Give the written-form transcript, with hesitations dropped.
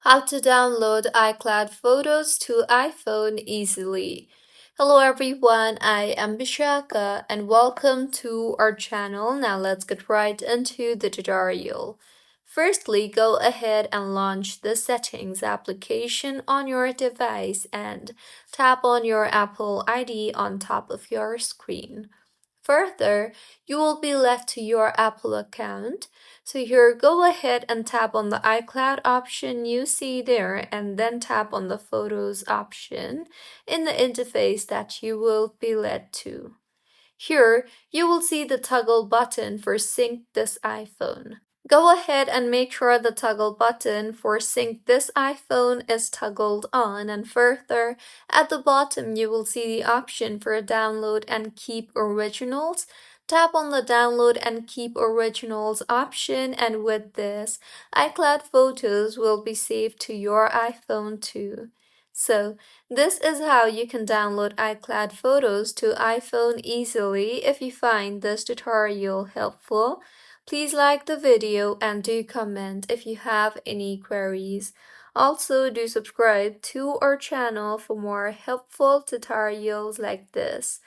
How to download iCloud photos to iPhone easily. Hello everyone, I am Bishaka and welcome to our channel. Now let's get right into the tutorial. Firstly, go ahead and launch the Settings application on your device and tap on your Apple ID on top of your screen. Further, you will be led to your Apple account. So here, go ahead and tap on the iCloud option you see there and then tap on the Photos option in the interface that you will be led to. Here, you will see the toggle button for Sync this iPhone. Go ahead and make sure the toggle button for Sync this iPhone is toggled on, and further, at the bottom you will see the option for Download and Keep Originals. Tap on the Download and Keep Originals option, and with this, iCloud photos will be saved to your iPhone too. So, this is how you can download iCloud photos to iPhone easily. If you find this tutorial helpful, please like the video and do comment if you have any queries. Also, do subscribe to our channel for more helpful tutorials like this.